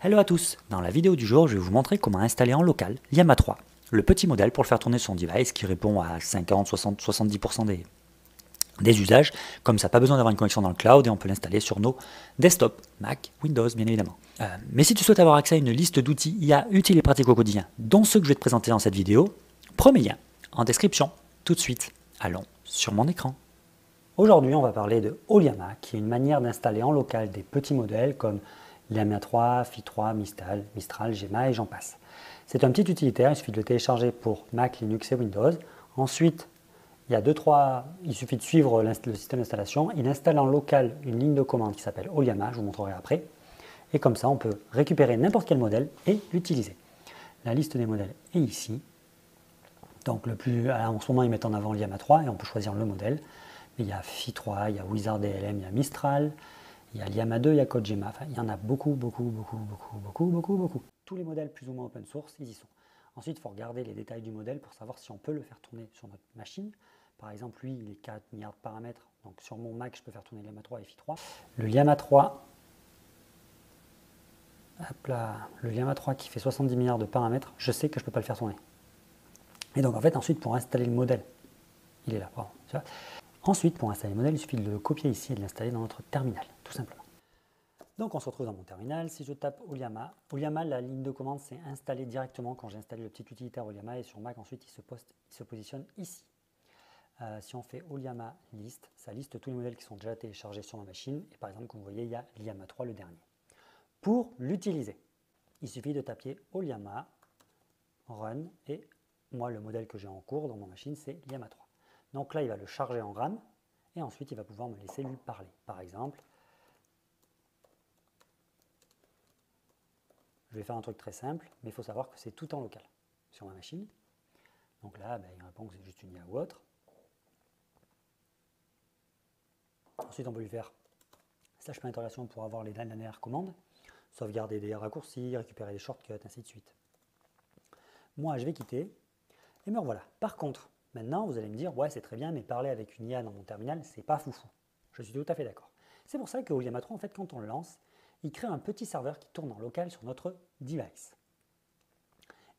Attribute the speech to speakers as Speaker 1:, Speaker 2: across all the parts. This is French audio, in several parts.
Speaker 1: Hello à tous, dans la vidéo du jour je vais vous montrer comment installer en local Llama 3, le petit modèle pour le faire tourner sur son device qui répond à 50, 60, 70% des usages, comme ça pas besoin d'avoir une connexion dans le cloud et on peut l'installer sur nos desktops, Mac, Windows bien évidemment. Mais si tu souhaites avoir accès à une liste d'outils IA utiles et pratiques au quotidien, dont ceux que je vais te présenter dans cette vidéo, premier lien en description. Tout de suite, allons sur mon écran. Aujourd'hui on va parler de Ollama, qui est une manière d'installer en local des petits modèles comme Llama 3, Phi 3, Mistral, Gemma et j'en passe. C'est un petit utilitaire, il suffit de le télécharger pour Mac, Linux et Windows. Ensuite, il suffit de suivre le système d'installation. Il installe en local une ligne de commande qui s'appelle Ollama, je vous montrerai après. Et comme ça, on peut récupérer n'importe quel modèle et l'utiliser. La liste des modèles est ici. Donc en ce moment, ils mettent en avant Llama 3 et on peut choisir le modèle. Mais il y a Phi 3, il y a Wizard DLM, il y a Mistral, il y a Llama 2, il y a Kojima. Enfin, il y en a beaucoup. Tous les modèles plus ou moins open source, ils y sont. Ensuite, il faut regarder les détails du modèle pour savoir si on peut le faire tourner sur notre machine. Par exemple, lui, il est 4 milliards de paramètres. Donc sur mon Mac, je peux faire tourner Llama 3 et Phi 3. Le Llama 3, le Llama 3 qui fait 70 milliards de paramètres, je sais que je ne peux pas le faire tourner. Et donc en fait, ensuite, pour installer le modèle, il est là, pardon, tu vois. Ensuite, pour installer le modèle, il suffit de le copier ici et de l'installer dans notre terminal, tout simplement. Donc on se retrouve dans mon terminal. Si je tape Ollama, la ligne de commande s'est installée directement quand j'ai installé le petit utilitaire Ollama, et sur Mac ensuite il se positionne ici. Si on fait Ollama list, ça liste tous les modèles qui sont déjà téléchargés sur ma machine, et par exemple comme vous voyez il y a Llama 3 le dernier. Pour l'utiliser, il suffit de taper Ollama run, et moi le modèle que j'ai en cours dans ma machine c'est Llama 3. Donc là il va le charger en RAM, et ensuite il va pouvoir me laisser lui parler. Par exemple, je vais faire un truc très simple, mais il faut savoir que c'est tout en local sur ma machine. Donc là, il répond que c'est juste une IA ou autre. Ensuite, on peut lui faire /installation pour avoir les dernières commandes, sauvegarder des raccourcis, récupérer des shortcuts, ainsi de suite. Moi, je vais quitter et me revoilà. Par contre, maintenant, vous allez me dire, ouais, c'est très bien, mais parler avec une IA dans mon terminal, c'est pas foufou. Je suis tout à fait d'accord. C'est pour ça que Llama 3, en fait, quand on le lance, il crée un petit serveur qui tourne en local sur notre device.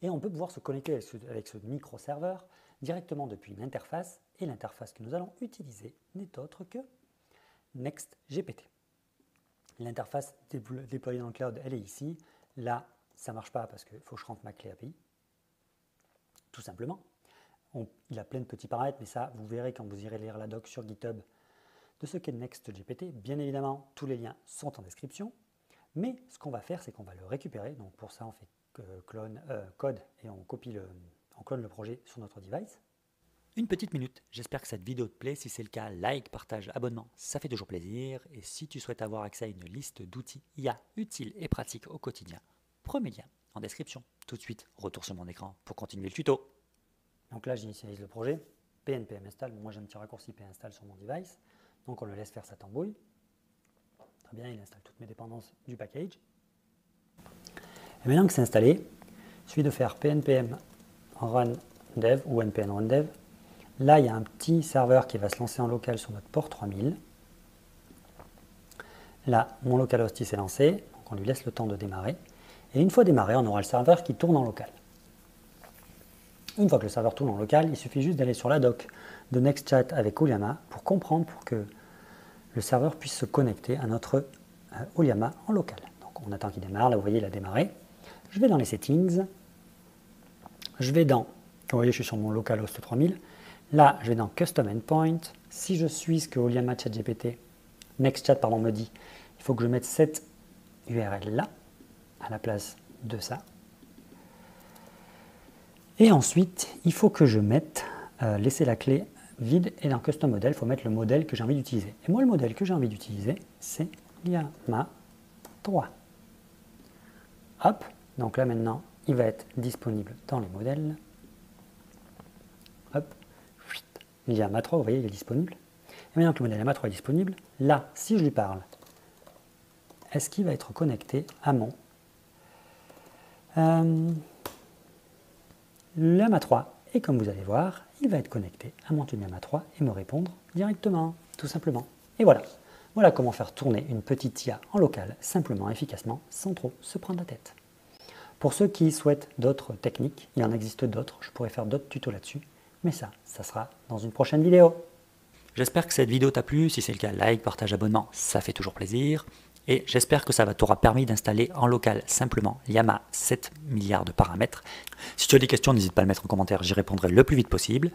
Speaker 1: Et on peut pouvoir se connecter avec ce micro-serveur directement depuis une interface, et l'interface que nous allons utiliser n'est autre que NextGPT. L'interface déployée dans le cloud, elle est ici. Là, ça ne marche pas parce qu'il faut que je rentre ma clé API, tout simplement. Il a plein de petits paramètres, mais ça, vous verrez quand vous irez lire la doc sur GitHub de ce qu'est NextGPT. Bien évidemment, tous les liens sont en description. Mais ce qu'on va faire, c'est qu'on va le récupérer. Donc pour ça, on fait code et on clone le projet sur notre device. Une petite minute, j'espère que cette vidéo te plaît. Si c'est le cas, like, partage, abonnement, ça fait toujours plaisir. Et si tu souhaites avoir accès à une liste d'outils IA utiles et pratiques au quotidien, premier lien en description. Tout de suite, retour sur mon écran pour continuer le tuto. Donc là, j'initialise le projet, pnpm install. Moi, j'ai un petit raccourci pinstall sur mon device. Donc on le laisse faire sa tambouille. Très bien, il installe toutes mes dépendances du package. Et maintenant que c'est installé, il suffit de faire pnpm run dev ou npm run dev. Là, il y a un petit serveur qui va se lancer en local sur notre port 3000. Là, mon localhost s'est lancé, donc on lui laisse le temps de démarrer. Et une fois démarré, on aura le serveur qui tourne en local. Une fois que le serveur tourne en local, il suffit juste d'aller sur la doc de NextChat avec Ollama pour comprendre pour que le serveur puisse se connecter à notre Ollama en local. Donc on attend qu'il démarre, là vous voyez il a démarré. Je vais dans les settings, je vais dans, vous voyez je suis sur mon localhost 3000, là je vais dans Custom Endpoint, si je suis ce que Ollama ChatGPT, NextChat pardon, me dit, il faut que je mette cette URL là, à la place de ça. Et ensuite, il faut que je mette, laisser la clé vide, et dans Custom Model, il faut mettre le modèle que j'ai envie d'utiliser. Et moi, le modèle que j'ai envie d'utiliser, c'est Llama 3. Hop, donc là maintenant, il va être disponible dans les modèles. Hop, Llama 3, vous voyez, il est disponible. Et maintenant que le modèle Llama 3 est disponible, là, si je lui parle, est-ce qu'il va être connecté à mon Llama 3? Et comme vous allez voir, il va être connecté à mon Llama 3 et me répondre directement, tout simplement. Et voilà. Voilà comment faire tourner une petite IA en local, simplement, efficacement, sans trop se prendre la tête. Pour ceux qui souhaitent d'autres techniques, il en existe d'autres, je pourrais faire d'autres tutos là-dessus, mais ça sera dans une prochaine vidéo. J'espère que cette vidéo t'a plu, si c'est le cas, like, partage, abonnement, ça fait toujours plaisir. Et j'espère que ça t'aura permis d'installer en local simplement Llama 7 milliards de paramètres. Si tu as des questions, n'hésite pas à le mettre en commentaire, j'y répondrai le plus vite possible.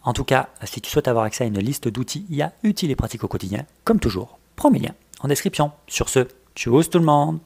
Speaker 1: En tout cas, si tu souhaites avoir accès à une liste d'outils IA utiles et pratiques au quotidien, comme toujours, prends mes liens en description. Sur ce, tchuss tout le monde!